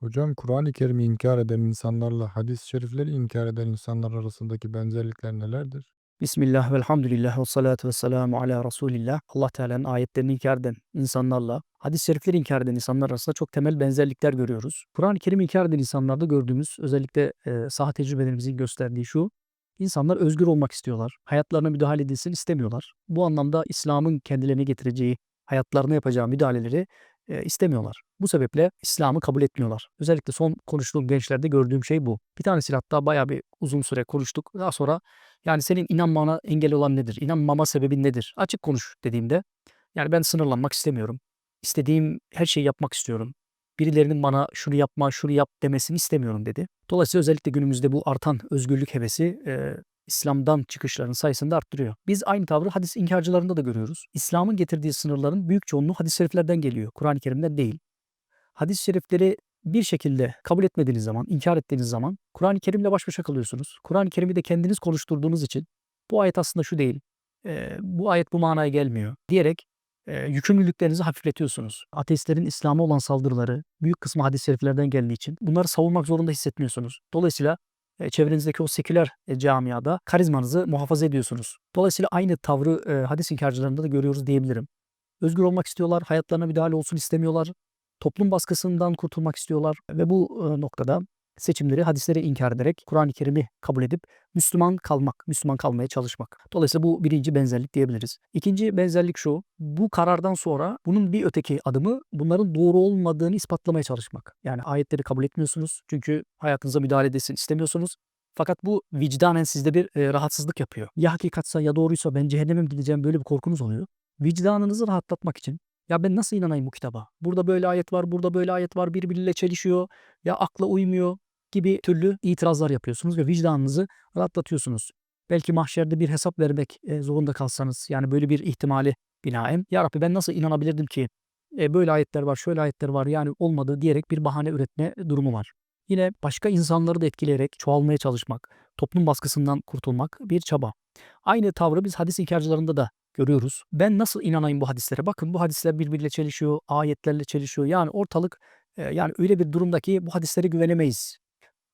Hocam Kur'an-ı Kerim'i inkar eden insanlarla hadis-i şerifleri inkar eden insanlar arasındaki benzerlikler nelerdir? Bismillah, velhamdülillah, ve salatu ve selamu ala Resulillah. Allah Teala'nın ayetlerini inkar eden insanlarla, hadis-i şerifleri inkar eden insanlar arasında çok temel benzerlikler görüyoruz. Kur'an-ı Kerim'i inkar eden insanlarda gördüğümüz, özellikle saha tecrübelerimizin gösterdiği şu: insanlar özgür olmak istiyorlar. Hayatlarına müdahale edilsin istemiyorlar. Bu anlamda İslam'ın kendilerine getireceği, hayatlarına yapacağı müdahaleleri istemiyorlar. Bu sebeple İslam'ı kabul etmiyorlar. Özellikle son konuştuğum gençlerde gördüğüm şey bu. Bir tanesiyle hatta bayağı bir uzun süre konuştuk. Daha sonra yani senin inanmana engel olan nedir? İnanmama sebebin nedir? Açık konuş dediğimde, yani ben sınırlanmak istemiyorum. İstediğim her şeyi yapmak istiyorum. Birilerinin bana şunu yapma, şunu yap demesini istemiyorum dedi. Dolayısıyla özellikle günümüzde bu artan özgürlük hevesi İslam'dan çıkışların sayısını da arttırıyor. Biz aynı tavrı hadis inkarcılarında da görüyoruz. İslam'ın getirdiği sınırların büyük çoğunluğu hadis-i şeriflerden geliyor. Kur'an-ı Kerim'den değil. Hadis-i şerifleri bir şekilde kabul etmediğiniz zaman, inkar ettiğiniz zaman Kur'an-ı Kerim'le baş başa kalıyorsunuz. Kur'an-ı Kerim'i de kendiniz konuşturduğunuz için bu ayet aslında şu değil, bu ayet bu manaya gelmiyor diyerek yükümlülüklerinizi hafifletiyorsunuz. Ateistlerin İslam'a olan saldırıları büyük kısmı hadis-i şeriflerden geldiği için bunları savunmak zorunda hissetmiyorsunuz. Dolayısıyla çevrenizdeki o seküler camiada karizmanızı muhafaza ediyorsunuz. Dolayısıyla aynı tavrı hadis inkarcılarında da görüyoruz diyebilirim. Özgür olmak istiyorlar, hayatlarına müdahale olsun istemiyorlar. Toplum baskısından kurtulmak istiyorlar ve bu noktada seçimleri, hadisleri inkar ederek Kur'an-ı Kerim'i kabul edip Müslüman kalmak, Müslüman kalmaya çalışmak. Dolayısıyla bu birinci benzerlik diyebiliriz. İkinci benzerlik şu: bu karardan sonra bunun bir öteki adımı bunların doğru olmadığını ispatlamaya çalışmak. Yani ayetleri kabul etmiyorsunuz çünkü hayatınıza müdahale edilsin istemiyorsunuz. Fakat bu vicdanen sizde bir rahatsızlık yapıyor. Ya hakikatsa ya doğruysa ben cehenneme mi gideceğim, böyle bir korkunuz oluyor. Vicdanınızı rahatlatmak için, ya ben nasıl inanayım bu kitaba? Burada böyle ayet var, burada böyle ayet var, birbiriyle çelişiyor, ya akla uymuyor gibi türlü itirazlar yapıyorsunuz ve vicdanınızı rahatlatıyorsunuz. Belki mahşerde bir hesap vermek zorunda kalsanız, yani böyle bir ihtimali binaen, ya Rabbi ben nasıl inanabilirdim ki böyle ayetler var, şöyle ayetler var, yani olmadı diyerek bir bahane üretme durumu var. Yine başka insanları da etkileyerek çoğalmaya çalışmak, toplum baskısından kurtulmak bir çaba. Aynı tavrı biz hadis inkarcılarında da görüyoruz. Ben nasıl inanayım bu hadislere? Bakın bu hadisler birbiriyle çelişiyor, ayetlerle çelişiyor. Yani ortalık yani öyle bir durumda ki bu hadislere güvenemeyiz.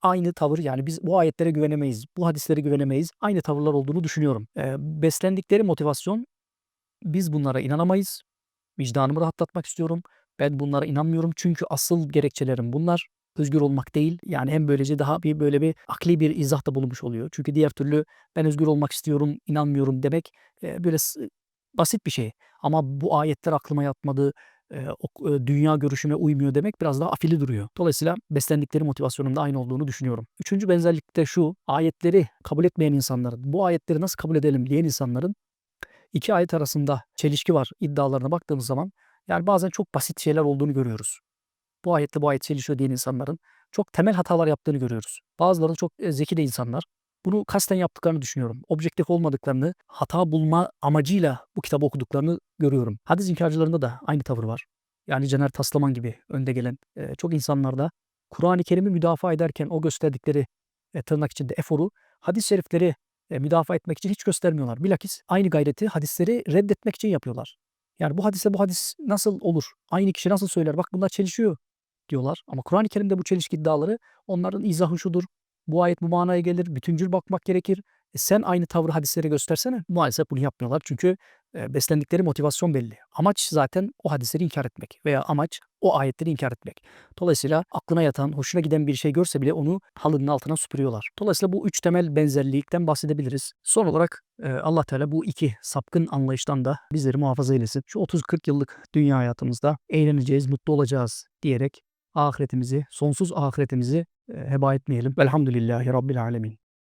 Aynı tavır, yani biz bu ayetlere güvenemeyiz, bu hadislere güvenemeyiz. Aynı tavırlar olduğunu düşünüyorum. Beslendikleri motivasyon: biz bunlara inanamayız. Vicdanımı rahatlatmak istiyorum. Ben bunlara inanmıyorum çünkü asıl gerekçelerim bunlar. Özgür olmak değil. Yani hem böylece daha bir böyle bir akli bir izah da bulunmuş oluyor. Çünkü diğer türlü ben özgür olmak istiyorum, inanmıyorum demek böyle basit bir şey. Ama bu ayetler aklıma yatmadı, dünya görüşüme uymuyor demek biraz daha afili duruyor. Dolayısıyla beslendikleri motivasyonun da aynı olduğunu düşünüyorum. Üçüncü benzerlik de şu: ayetleri kabul etmeyen insanların, bu ayetleri nasıl kabul edelim diyen insanların İki ayet arasında çelişki var iddialarına baktığımız zaman, yani bazen çok basit şeyler olduğunu görüyoruz. Bu ayetle bu ayet çelişiyor diyen insanların çok temel hatalar yaptığını görüyoruz. Bazıları çok zeki de insanlar. Bunu kasten yaptıklarını düşünüyorum. Objektif olmadıklarını, hata bulma amacıyla bu kitabı okuduklarını görüyorum. Hadis inkarcılarında da aynı tavır var. Yani Caner Taslaman gibi önde gelen çok insanlarda Kur'an-ı Kerim'i müdafaa ederken o gösterdikleri tırnak içinde eforu hadis-i şerifleri müdafaa etmek için hiç göstermiyorlar. Bilakis aynı gayreti hadisleri reddetmek için yapıyorlar. Yani bu hadise bu hadis nasıl olur? Aynı kişi nasıl söyler? Bak bunlar çelişiyor diyorlar. Ama Kur'an-ı Kerim'de bu çelişki iddiaları, onların izahı şudur: bu ayet bu manaya gelir, bütüncül bakmak gerekir. Sen aynı tavrı hadislere göstersene. Maalesef bunu yapmıyorlar çünkü beslendikleri motivasyon belli. Amaç zaten o hadisleri inkar etmek veya amaç o ayetleri inkar etmek. Dolayısıyla aklına yatan, hoşuna giden bir şey görse bile onu halının altına süpürüyorlar. Dolayısıyla bu üç temel benzerlikten bahsedebiliriz. Son olarak Allah Teala bu iki sapkın anlayıştan da bizleri muhafaza eylesin. Şu 30-40 yıllık dünya hayatımızda eğleneceğiz, mutlu olacağız diyerek ahiretimizi, sonsuz ahiretimizi heba etmeyelim. Velhamdülillahi Rabbil alemin.